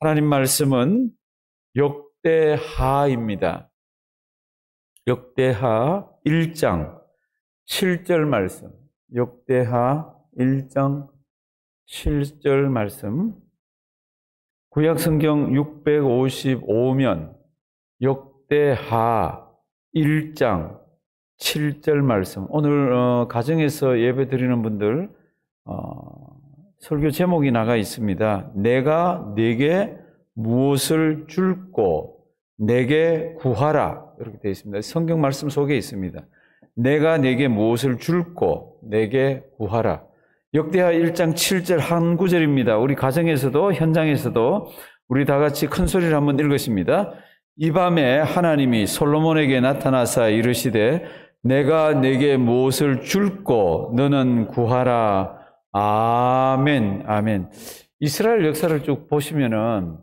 하나님 말씀은 역대하입니다. 역대하 1장 7절 말씀. 역대하 1장 7절 말씀. 구약성경 655면 역대하 1장 7절 말씀. 오늘 가정에서 예배 드리는 분들 설교 제목이 나가 있습니다. 내가 네게 무엇을 줄고 내게 구하라. 이렇게 되어 있습니다. 성경 말씀 속에 있습니다. 내가 네게 무엇을 줄고 내게 구하라. 역대하 1장 7절 한 구절입니다. 우리 가정에서도 현장에서도 우리 다 같이 큰 소리를 한번 읽으십니다. 이 밤에 하나님이 솔로몬에게 나타나사 이르시되 내가 네게 무엇을 줄고 너는 구하라. 아멘, 아멘. 이스라엘 역사를 쭉 보시면은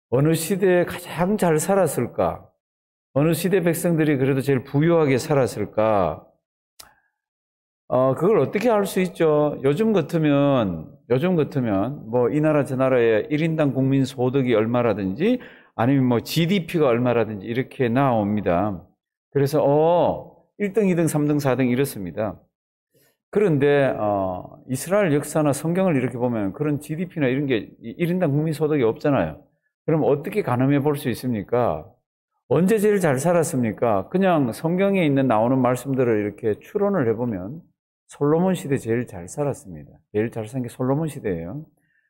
어느 시대에 가장 잘 살았을까? 어느 시대 백성들이 그래도 제일 부유하게 살았을까? 그걸 어떻게 알 수 있죠? 요즘 같으면 뭐 이 나라 저 나라의 1인당 국민 소득이 얼마라든지 아니면 뭐 GDP가 얼마라든지 이렇게 나옵니다. 그래서 1등, 2등, 3등, 4등 이렇습니다. 그런데 이스라엘 역사나 성경을 이렇게 보면 그런 GDP나 이런 게 1인당 국민 소득이 없잖아요. 그럼 어떻게 가늠해 볼 수 있습니까? 언제 제일 잘 살았습니까? 그냥 성경에 있는 나오는 말씀들을 이렇게 추론을 해보면 솔로몬 시대 제일 잘 살았습니다. 제일 잘 산 게 솔로몬 시대예요.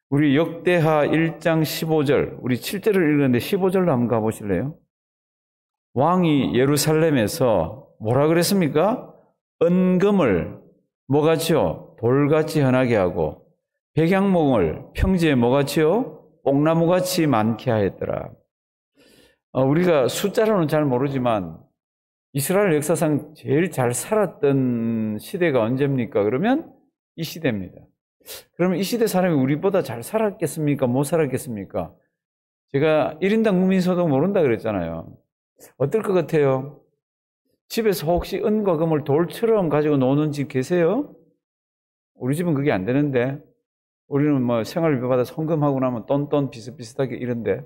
우리 역대하 1장 15절, 우리 7절을 읽었는데 15절로 한번 가보실래요? 왕이 예루살렘에서 뭐라 그랬습니까? 은금을 뭐같이요? 돌같이 현하게 하고 백양목을 평지에 뭐같이요? 뽕나무같이 많게 하였더라. 우리가 숫자로는 잘 모르지만 이스라엘 역사상 제일 잘 살았던 시대가 언제입니까? 그러면 이 시대입니다. 그러면 이 시대 사람이 우리보다 잘 살았겠습니까? 못 살았겠습니까? 제가 1인당 국민소득 모른다 그랬잖아요. 어떨 것 같아요? 집에서 혹시 은과 금을 돌처럼 가지고 노는 집 계세요? 우리 집은 그게 안 되는데 우리는 뭐 생활비 받아 송금하고 나면 똔똔 비슷비슷하게 이런데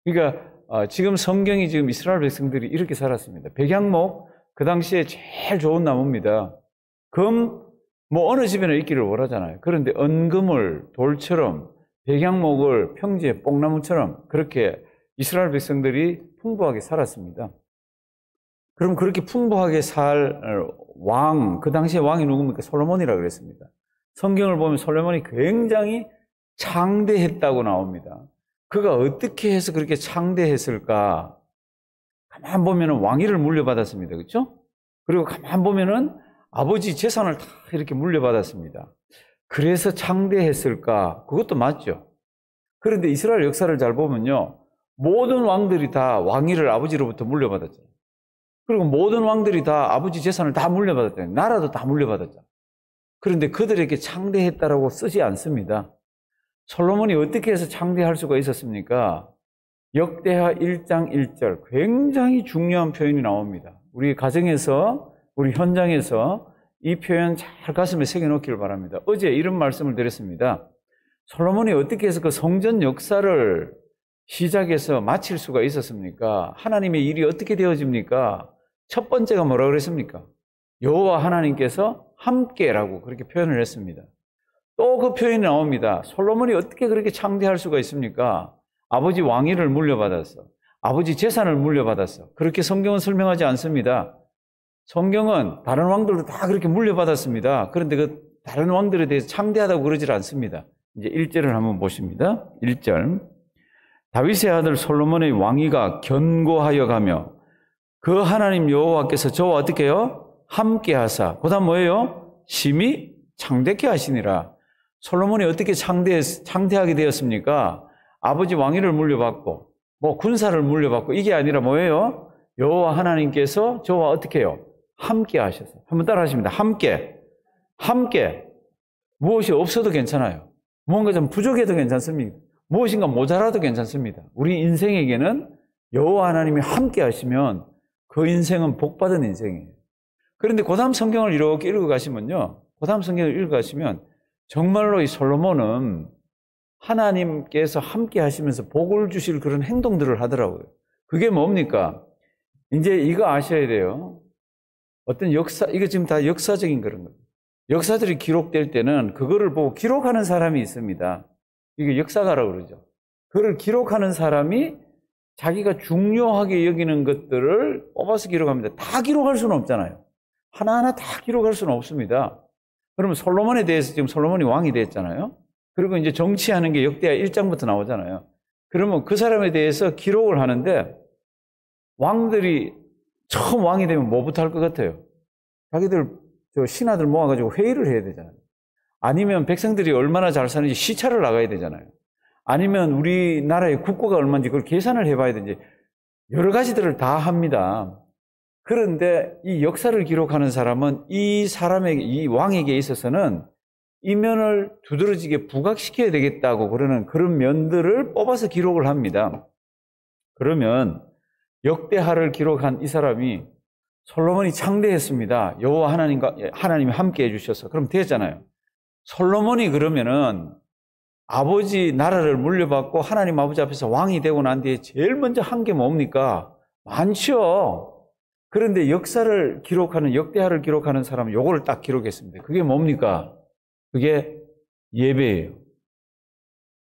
그러니까 지금 성경이 지금 이스라엘 백성들이 이렇게 살았습니다. 백양목, 그 당시에 제일 좋은 나무입니다. 금, 뭐 어느 집에나 있기를 원하잖아요. 그런데 은금을 돌처럼 백양목을 평지에 뽕나무처럼 그렇게 이스라엘 백성들이 풍부하게 살았습니다. 그럼 그렇게 풍부하게 살 왕, 그 당시에 왕이 누굽니까? 솔로몬이라고 그랬습니다. 성경을 보면 솔로몬이 굉장히 창대했다고 나옵니다. 그가 어떻게 해서 그렇게 창대했을까? 가만 보면은 왕위를 물려받았습니다. 그렇죠? 그리고 가만 보면은 아버지 재산을 다 이렇게 물려받았습니다. 그래서 창대했을까? 그것도 맞죠. 그런데 이스라엘 역사를 잘 보면요. 모든 왕들이 다 왕위를 아버지로부터 물려받았잖아요. 그리고 모든 왕들이 다 아버지 재산을 다 물려받았잖아요. 나라도 다 물려받았잖아요. 그런데 그들에게 창대했다라고 쓰지 않습니다. 솔로몬이 어떻게 해서 창대할 수가 있었습니까? 역대하 1장 1절 굉장히 중요한 표현이 나옵니다. 우리 가정에서, 우리 현장에서 이 표현 잘 가슴에 새겨놓기를 바랍니다. 어제 이런 말씀을 드렸습니다. 솔로몬이 어떻게 해서 그 성전 역사를 시작해서 마칠 수가 있었습니까? 하나님의 일이 어떻게 되어집니까? 첫 번째가 뭐라고 그랬습니까? 여호와 하나님께서 함께라고 그렇게 표현을 했습니다. 또 그 표현이 나옵니다. 솔로몬이 어떻게 그렇게 창대할 수가 있습니까? 아버지 왕위를 물려받았어. 아버지 재산을 물려받았어. 그렇게 성경은 설명하지 않습니다. 성경은 다른 왕들도 다 그렇게 물려받았습니다. 그런데 그 다른 왕들에 대해서 창대하다고 그러질 않습니다. 이제 1절을 한번 보십니다. 1절. 다윗의 아들 솔로몬의 왕위가 견고하여 가며 그 하나님 여호와께서 저와 어떻게 해요? 함께 하사. 그 다음 뭐예요? 심히 창대케 하시니라. 솔로몬이 어떻게 창대하게 되었습니까? 아버지 왕위를 물려받고 뭐 군사를 물려받고 이게 아니라 뭐예요? 여호와 하나님께서 저와 어떻게 해요? 함께 하셔서. 한번 따라 하십니다. 함께. 무엇이 없어도 괜찮아요. 뭔가 좀 부족해도 괜찮습니다. 무엇인가 모자라도 괜찮습니다. 우리 인생에게는 여호와 하나님이 함께 하시면 그 인생은 복받은 인생이에요. 그런데 그 다음 성경을 이렇게 읽어가시면요. 그 다음 성경을 읽어가시면 정말로 이 솔로몬은 하나님께서 함께 하시면서 복을 주실 그런 행동들을 하더라고요. 그게 뭡니까? 이제 이거 아셔야 돼요. 어떤 역사, 이거 지금 다 역사적인 그런 거예요. 역사들이 기록될 때는 그거를 보고 기록하는 사람이 있습니다. 이게 역사가라고 그러죠. 그걸 기록하는 사람이 자기가 중요하게 여기는 것들을 뽑아서 기록합니다. 다 기록할 수는 없잖아요. 하나하나 다 기록할 수는 없습니다. 그러면 솔로몬에 대해서 지금 솔로몬이 왕이 됐잖아요. 그리고 이제 정치하는 게 역대하 1장부터 나오잖아요. 그러면 그 사람에 대해서 기록을 하는데 왕들이 처음 왕이 되면 뭐부터 할 것 같아요? 자기들 신하들 모아가지고 회의를 해야 되잖아요. 아니면 백성들이 얼마나 잘 사는지 시찰을 나가야 되잖아요. 아니면 우리나라의 국고가 얼마인지 그걸 계산을 해봐야 되는지 여러 가지들을 다 합니다. 그런데 이 역사를 기록하는 사람은 이 사람에게, 이 왕에게 있어서는 이 면을 두드러지게 부각시켜야 되겠다고 그러는 그런 면들을 뽑아서 기록을 합니다. 그러면 역대하를 기록한 이 사람이 솔로몬이 창대했습니다. 여호와 하나님이 함께 해주셔서 그럼 됐잖아요. 솔로몬이 그러면은 아버지 나라를 물려받고 하나님 아버지 앞에서 왕이 되고 난 뒤에 제일 먼저 한 게 뭡니까? 많죠. 그런데 역사를 기록하는, 역대하를 기록하는 사람은 요거를 딱 기록했습니다. 그게 뭡니까? 그게 예배예요.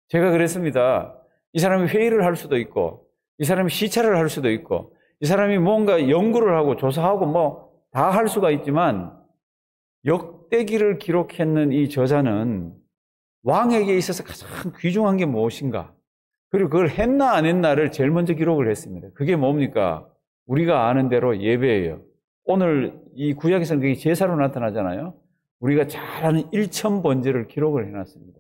제가 그랬습니다. 이 사람이 회의를 할 수도 있고, 이 사람이 시찰을 할 수도 있고, 이 사람이 뭔가 연구를 하고 조사하고 뭐 다 할 수가 있지만, 역대기를 기록했는 이 저자는 왕에게 있어서 가장 귀중한 게 무엇인가? 그리고 그걸 했나 안 했나를 제일 먼저 기록을 했습니다. 그게 뭡니까? 우리가 아는 대로 예배예요. 오늘 이 구약에서는 그게 제사로 나타나잖아요. 우리가 잘 아는 일천번제를 기록을 해놨습니다.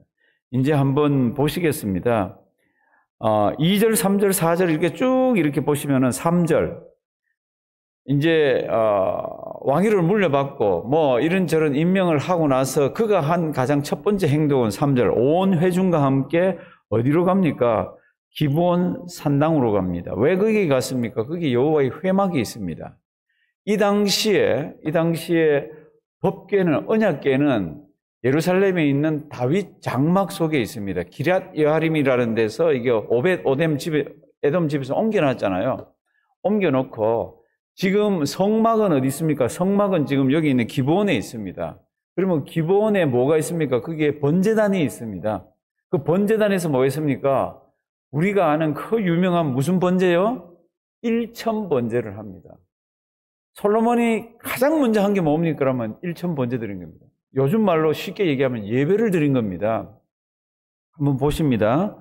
이제 한번 보시겠습니다. 2절, 3절, 4절 이렇게 쭉 이렇게 보시면은 3절. 이제, 왕위를 물려받고 뭐 이런저런 임명을 하고 나서 그가 한 가장 첫 번째 행동은 3절. 온 회중과 함께 어디로 갑니까? 기브온 산당으로 갑니다. 왜 거기 갔습니까? 거기 여호와의 회막이 있습니다. 이 당시에 법궤는, 언약궤는 예루살렘에 있는 다윗 장막 속에 있습니다. 기럇 여아림이라는 데서 이게 에돔 집에서 옮겨놨잖아요. 옮겨놓고 지금 성막은 어디 있습니까? 성막은 지금 여기 있는 기브온에 있습니다. 그러면 기브온에 뭐가 있습니까? 거기에 번제단이 있습니다. 그 번제단에서 뭐 있습니까? 우리가 아는 그 유명한 무슨 번제요? 일천번제를 합니다. 솔로몬이 가장 먼저 한 게 뭡니까? 그러면 일천번제 드린 겁니다. 요즘 말로 쉽게 얘기하면 예배를 드린 겁니다. 한번 보십니다.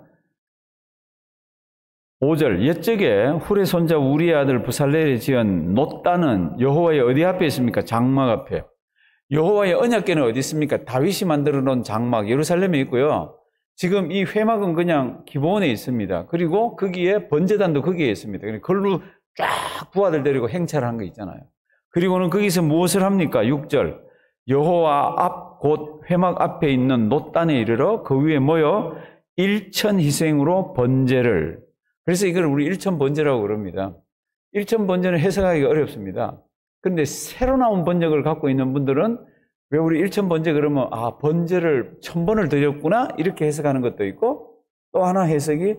5절. 옛적에 훌의 손자 우리의 아들 부살렐이 지은 놋단은 여호와의 어디 앞에 있습니까? 장막 앞에. 여호와의 언약궤는 어디 있습니까? 다윗이 만들어 놓은 장막 예루살렘에 있고요. 지금 이 회막은 그냥 기브온에 있습니다. 그리고 거기에 번제단도 거기에 있습니다. 그걸로 쫙 부하들 데리고 행차를 한 거 있잖아요. 그리고는 거기서 무엇을 합니까? 6절. 여호와 앞 곧 회막 앞에 있는 놋단에 이르러 그 위에 모여 일천 희생으로 번제를. 그래서 이걸 우리 일천 번제라고 그럽니다. 일천 번제는 해석하기가 어렵습니다. 그런데 새로 나온 번역을 갖고 있는 분들은 왜 우리 일천 번제 그러면 번제를 1000번을 드렸구나 이렇게 해석하는 것도 있고, 또 하나 해석이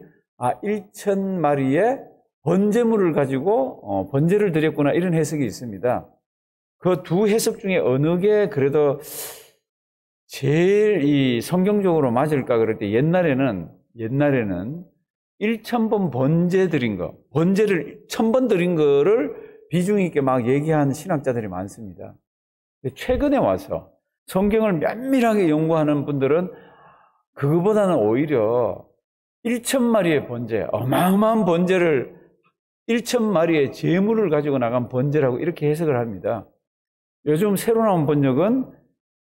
일천 마리의 번제물을 가지고 번제를 드렸구나 이런 해석이 있습니다. 그 두 해석 중에 어느 게 그래도 제일 이 성경적으로 맞을까 그럴 때 옛날에는 1000번 번제 드린 거, 번제를 1000번 드린 거를 비중 있게 막 얘기한 신학자들이 많습니다. 최근에 와서 성경을 면밀하게 연구하는 분들은 그거보다는 오히려 1000마리의 번제, 어마어마한 번제를 1000마리의 제물을 가지고 나간 번제라고 이렇게 해석을 합니다. 요즘 새로 나온 번역은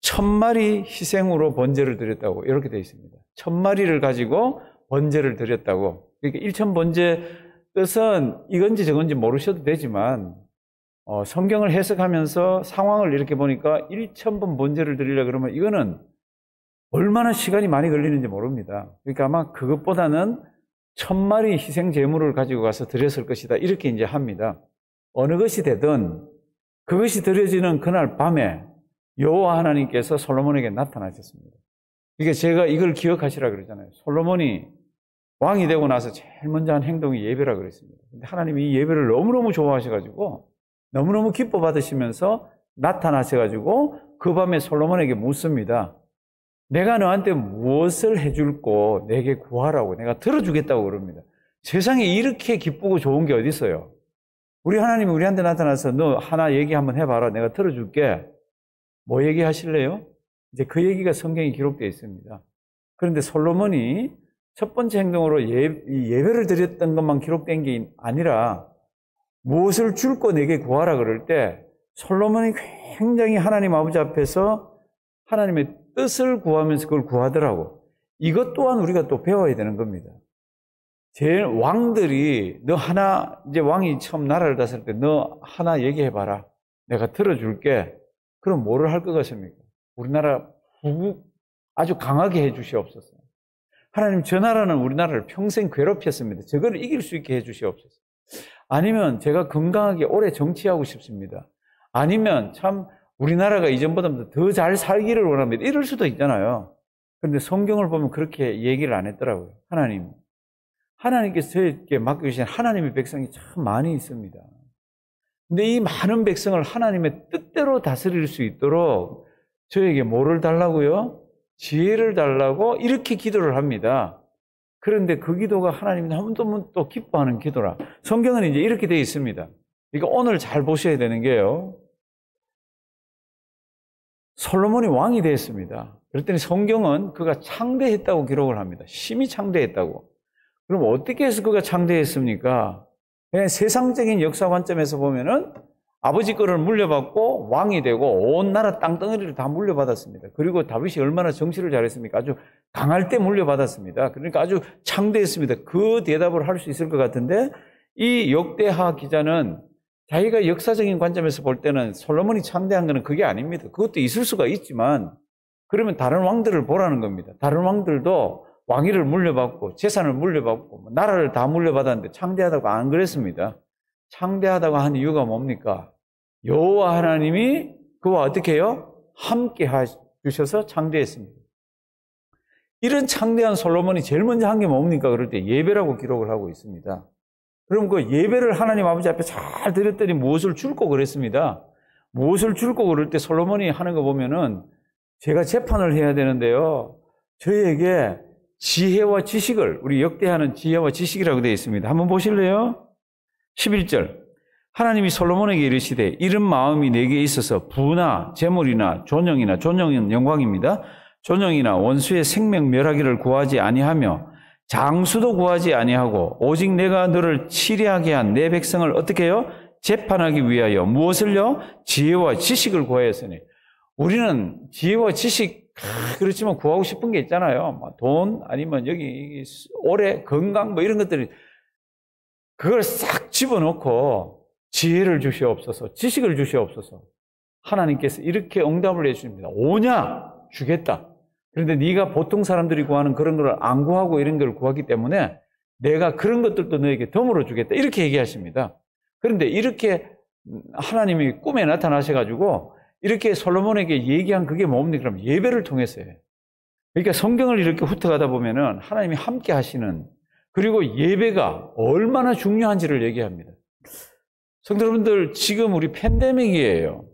1000마리 희생으로 번제를 드렸다고 이렇게 되어 있습니다. 1000마리를 가지고 번제를 드렸다고. 그러니까 1000번제 뜻은 이건지 저건지 모르셔도 되지만 성경을 해석하면서 상황을 이렇게 보니까 1000번 번제를 드리려 그러면 이거는 얼마나 시간이 많이 걸리는지 모릅니다. 그러니까 아마 그것보다는 1000마리 희생 제물을 가지고 가서 드렸을 것이다. 이렇게 이제 합니다. 어느 것이 되든 그것이 드려지는 그날 밤에 여호와 하나님께서 솔로몬에게 나타나셨습니다. 그러니까 제가 이걸 기억하시라 그러잖아요. 솔로몬이 왕이 되고 나서 제일 먼저 한 행동이 예배라 그랬습니다. 근데 하나님이 이 예배를 너무너무 좋아하셔가지고 너무너무 기뻐 받으시면서 나타나셔가지고 그 밤에 솔로몬에게 묻습니다. 내가 너한테 무엇을 해줄고 내게 구하라고 내가 들어주겠다고 그럽니다. 세상에 이렇게 기쁘고 좋은 게 어디 있어요? 우리 하나님이 우리한테 나타나서 너 하나 얘기 한번 해봐라. 내가 들어줄게. 뭐 얘기하실래요? 이제 그 얘기가 성경에 기록되어 있습니다. 그런데 솔로몬이 첫 번째 행동으로 예배를 드렸던 것만 기록된 게 아니라 무엇을 줄고 내게 구하라 그럴 때 솔로몬이 굉장히 하나님 아버지 앞에서 하나님의 뜻을 구하면서 그걸 구하더라고. 이것 또한 우리가 또 배워야 되는 겁니다. 제일 왕들이 너 하나, 이제 왕이 처음 나라를 다스릴 때 너 하나 얘기해봐라. 내가 들어줄게. 그럼 뭐를 할 것 같습니까? 우리나라 아주 강하게 해주시옵소서. 하나님 저 나라는 우리나라를 평생 괴롭혔습니다. 저거를 이길 수 있게 해주시옵소서. 아니면 제가 건강하게 오래 정치하고 싶습니다. 아니면 참 우리나라가 이전보다 더 잘 살기를 원합니다. 이럴 수도 있잖아요. 그런데 성경을 보면 그렇게 얘기를 안 했더라고요. 하나님께서 저에게 맡겨주신 하나님의 백성이 참 많이 있습니다. 근데 이 많은 백성을 하나님의 뜻대로 다스릴 수 있도록 저에게 뭐를 달라고요? 지혜를 달라고 이렇게 기도를 합니다. 그런데 그 기도가 하나님이 너무너무 또 기뻐하는 기도라. 성경은 이제 이렇게 되어 있습니다. 그러니까 오늘 잘 보셔야 되는 게요. 솔로몬이 왕이 되었습니다. 그랬더니 성경은 그가 창대했다고 기록을 합니다. 심히 창대했다고. 그럼 어떻게 해서 그가 창대했습니까? 그냥 세상적인 역사 관점에서 보면은 아버지 거를 물려받고 왕이 되고 온 나라 땅덩어리를 다 물려받았습니다. 그리고 다윗이 얼마나 정치를 잘했습니까? 아주 강할 때 물려받았습니다. 그러니까 아주 창대했습니다. 그 대답을 할 수 있을 것 같은데 이 역대하 기자는 자기가 역사적인 관점에서 볼 때는 솔로몬이 창대한 것은 그게 아닙니다. 그것도 있을 수가 있지만 그러면 다른 왕들을 보라는 겁니다. 다른 왕들도 왕위를 물려받고 재산을 물려받고 나라를 다 물려받았는데 창대하다고 안 그랬습니다. 창대하다고 한 이유가 뭡니까? 여호와 하나님이 그와 어떻게 해요? 함께 해주셔서 창대했습니다. 이런 창대한 솔로몬이 제일 먼저 한 게 뭡니까? 그럴 때 예배라고 기록을 하고 있습니다. 그럼 그 예배를 하나님 아버지 앞에 잘 드렸더니 무엇을 줄고 그랬습니다. 무엇을 줄고 그럴 때 솔로몬이 하는 거 보면은 제가 재판을 해야 되는데요. 저희에게 지혜와 지식을, 우리 역대하는 지혜와 지식이라고 되어 있습니다. 한번 보실래요? 11절. 하나님이 솔로몬에게 이르시되 이런 마음이 내게 있어서 부나 재물이나 존영은 영광입니다. 존영이나 원수의 생명 멸하기를 구하지 아니하며 장수도 구하지 아니하고 오직 내가 너를 치리하게 한 내 백성을 어떻게 해요? 재판하기 위하여 무엇을요? 지혜와 지식을 구하였으니. 우리는 지혜와 지식 그렇지만 구하고 싶은 게 있잖아요. 뭐 돈 아니면 여기 오래 건강 뭐 이런 것들이 그걸 싹 집어넣고 지혜를 주시옵소서, 지식을 주시옵소서. 하나님께서 이렇게 응답을 해주십니다. 오냐? 주겠다. 그런데 네가 보통 사람들이 구하는 그런 걸 안 구하고 이런 걸 구하기 때문에 내가 그런 것들도 너에게 덤으로 주겠다. 이렇게 얘기하십니다. 그런데 이렇게 하나님이 꿈에 나타나셔가지고 이렇게 솔로몬에게 얘기한 그게 뭡니까? 그럼 예배를 통해서요. 그러니까 성경을 이렇게 훑어가다 보면은 하나님이 함께 하시는 그리고 예배가 얼마나 중요한지를 얘기합니다. 성도 여러분들, 지금 우리 팬데믹이에요.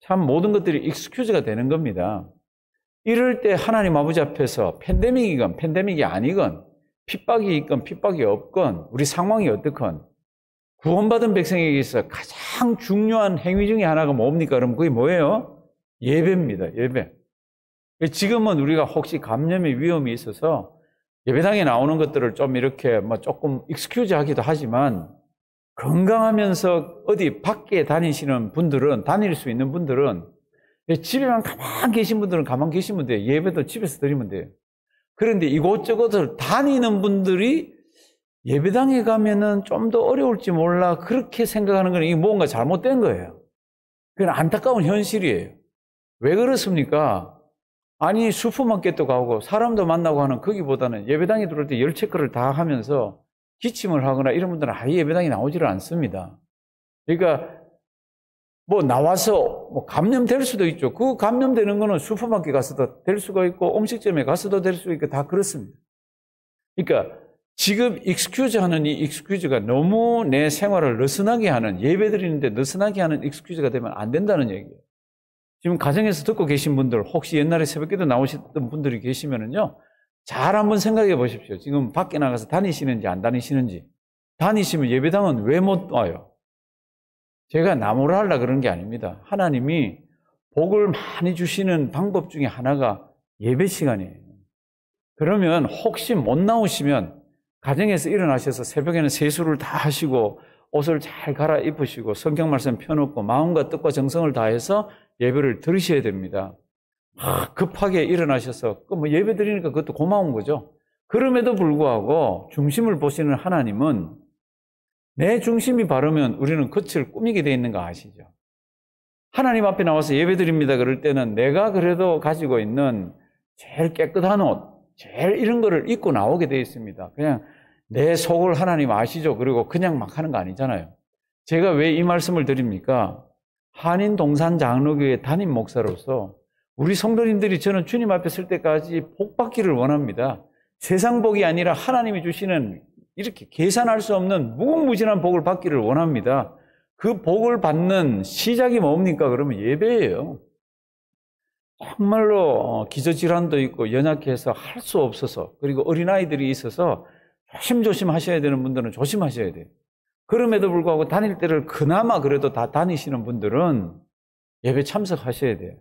참 모든 것들이 익스큐즈가 되는 겁니다. 이럴 때 하나님 아버지 앞에서 팬데믹이건 팬데믹이 아니건 핍박이 있건 핍박이 없건 우리 상황이 어떻건 구원받은 백성에게 있어 가장 중요한 행위 중에 하나가 뭡니까? 그럼 그게 뭐예요? 예배입니다. 예배. 지금은 우리가 혹시 감염의 위험이 있어서 예배당에 나오는 것들을 좀 이렇게 뭐 조금 익스큐즈 하기도 하지만 건강하면서 어디 밖에 다니시는 분들은, 다닐 수 있는 분들은 집에만 가만 계신 분들은 가만 계시면 돼요. 예배도 집에서 드리면 돼요. 그런데 이곳저곳을 다니는 분들이 예배당에 가면은 좀 더 어려울지 몰라 그렇게 생각하는 건 이게 뭔가 잘못된 거예요. 그건 안타까운 현실이에요. 왜 그렇습니까? 아니 슈퍼마켓도 가고 사람도 만나고 하는 거기보다는 예배당에 들어올 때 열 체크를 다 하면서 기침을 하거나 이런 분들은 아예 예배당에 나오지를 않습니다. 그러니까 뭐 나와서 뭐 감염될 수도 있죠. 그 감염되는 거는 슈퍼마켓 가서도 될 수가 있고 음식점에 가서도 될 수 있고 다 그렇습니다. 그러니까 지금 익스큐즈 하는 이 익스큐즈가 너무 내 생활을 느슨하게 하는, 예배 드리는데 느슨하게 하는 익스큐즈가 되면 안 된다는 얘기예요. 지금 가정에서 듣고 계신 분들, 혹시 옛날에 새벽기도 나오셨던 분들이 계시면은요, 잘 한번 생각해 보십시오. 지금 밖에 나가서 다니시는지 안 다니시는지. 다니시면 예배당은 왜 못 와요? 제가 나무라 하려고 그런 게 아닙니다. 하나님이 복을 많이 주시는 방법 중에 하나가 예배 시간이에요. 그러면 혹시 못 나오시면 가정에서 일어나셔서 새벽에는 세수를 다 하시고 옷을 잘 갈아입으시고 성경 말씀 펴놓고 마음과 뜻과 정성을 다해서 예배를 드리셔야 됩니다. 급하게 일어나셔서 뭐 예배 드리니까 그것도 고마운 거죠. 그럼에도 불구하고 중심을 보시는 하나님은 내 중심이 바르면 우리는 끝을 꾸미게 돼 있는 거 아시죠? 하나님 앞에 나와서 예배 드립니다 그럴 때는 내가 그래도 가지고 있는 제일 깨끗한 옷, 제일 이런 거를 입고 나오게 돼 있습니다. 그냥 내 속을 하나님 아시죠? 그리고 그냥 막 하는 거 아니잖아요. 제가 왜 이 말씀을 드립니까? 한인 동산 장로교회 담임 목사로서 우리 성도님들이 저는 주님 앞에 설 때까지 복 받기를 원합니다. 세상 복이 아니라 하나님이 주시는 이렇게 계산할 수 없는 무궁무진한 복을 받기를 원합니다. 그 복을 받는 시작이 뭡니까? 그러면 예배예요. 정말로 기저질환도 있고 연약해서 할 수 없어서, 그리고 어린아이들이 있어서 조심조심 하셔야 되는 분들은 조심하셔야 돼요. 그럼에도 불구하고 다닐 때를 그나마 그래도 다 다니시는 분들은 예배 참석하셔야 돼요.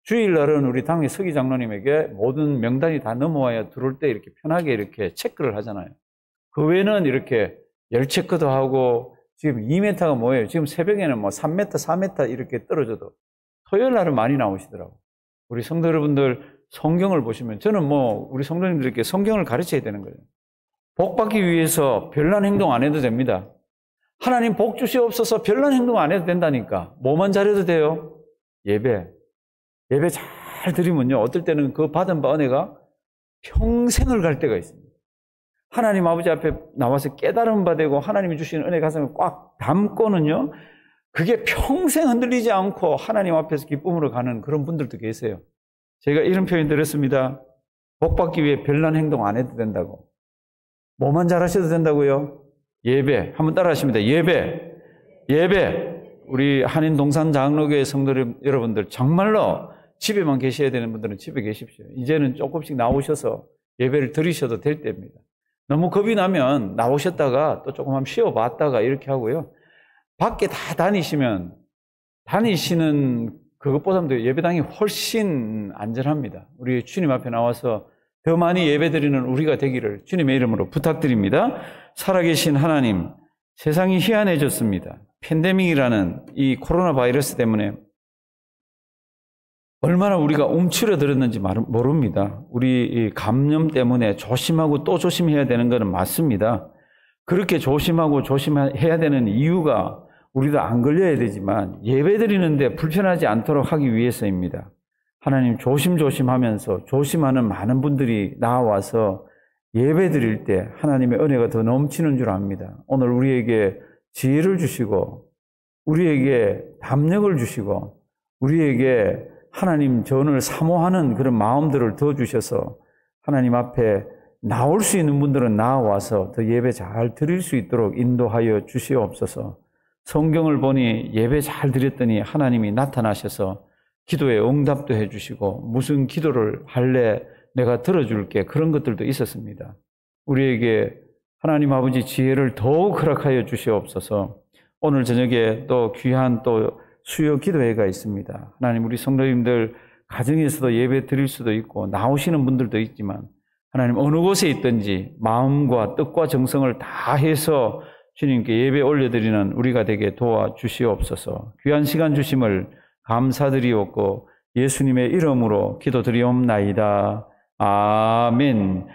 주일날은 우리 당의 서기 장로님에게 모든 명단이 다 넘어와야 들어올 때 이렇게 편하게 이렇게 체크를 하잖아요. 그 외에는 이렇게 열 체크도 하고, 지금 2m가 뭐예요? 지금 새벽에는 뭐 3m, 4m 이렇게 떨어져도 토요일 날은 많이 나오시더라고요. 우리 성도 여러분들 성경을 보시면, 저는 뭐 우리 성도님들께 성경을 가르쳐야 되는 거예요. 복 받기 위해서 별난 행동 안 해도 됩니다. 하나님 복 주시옵소서 별난 행동 안 해도 된다니까. 뭐만 잘해도 돼요? 예배 잘 드리면요, 어떨 때는 그 받은 바 은혜가 평생을 갈 때가 있습니다. 하나님 아버지 앞에 나와서 깨달음 받고 하나님이 주시는 은혜 가슴에 꽉 담고는요, 그게 평생 흔들리지 않고 하나님 앞에서 기쁨으로 가는 그런 분들도 계세요. 제가 이런 표현 들었습니다. 복 받기 위해 별난 행동 안 해도 된다고. 뭐만 잘하셔도 된다고요? 예배. 한번 따라 하십니다. 예배. 우리 한인 동산 장로교회 성도 여러분들, 정말로 집에만 계셔야 되는 분들은 집에 계십시오. 이제는 조금씩 나오셔서 예배를 드리셔도 될 때입니다. 너무 겁이 나면 나오셨다가 또 조금 쉬어봤다가 이렇게 하고요. 밖에 다 다니시는 그것보다도 예배당이 훨씬 안전합니다. 우리 주님 앞에 나와서 더 많이 예배드리는 우리가 되기를 주님의 이름으로 부탁드립니다. 살아계신 하나님, 세상이 희한해졌습니다. 팬데믹이라는 이 코로나 바이러스 때문에 얼마나 우리가 움츠러들었는지 모릅니다. 우리 이 감염 때문에 조심하고 또 조심해야 되는 것은 맞습니다. 그렇게 조심하고 조심해야 되는 이유가 우리도 안 걸려야 되지만 예배드리는데 불편하지 않도록 하기 위해서입니다. 하나님, 조심조심하면서 조심하는 많은 분들이 나와서 예배드릴 때 하나님의 은혜가 더 넘치는 줄 압니다. 오늘 우리에게 지혜를 주시고 우리에게 담력을 주시고 우리에게 하나님 전을 사모하는 그런 마음들을 더 주셔서 하나님 앞에 나올 수 있는 분들은 나와서 더 예배 잘 드릴 수 있도록 인도하여 주시옵소서. 성경을 보니 예배 잘 드렸더니 하나님이 나타나셔서 기도에 응답도 해주시고 무슨 기도를 할래 내가 들어줄게, 그런 것들도 있었습니다. 우리에게 하나님 아버지 지혜를 더욱 허락하여 주시옵소서. 오늘 저녁에 또 귀한 또 수요 기도회가 있습니다. 하나님, 우리 성도님들 가정에서도 예배 드릴 수도 있고 나오시는 분들도 있지만 하나님, 어느 곳에 있든지 마음과 뜻과 정성을 다해서 주님께 예배 올려드리는 우리가 되게 도와주시옵소서. 귀한 시간 주심을 감사드리옵고 예수님의 이름으로 기도드리옵나이다. 아멘.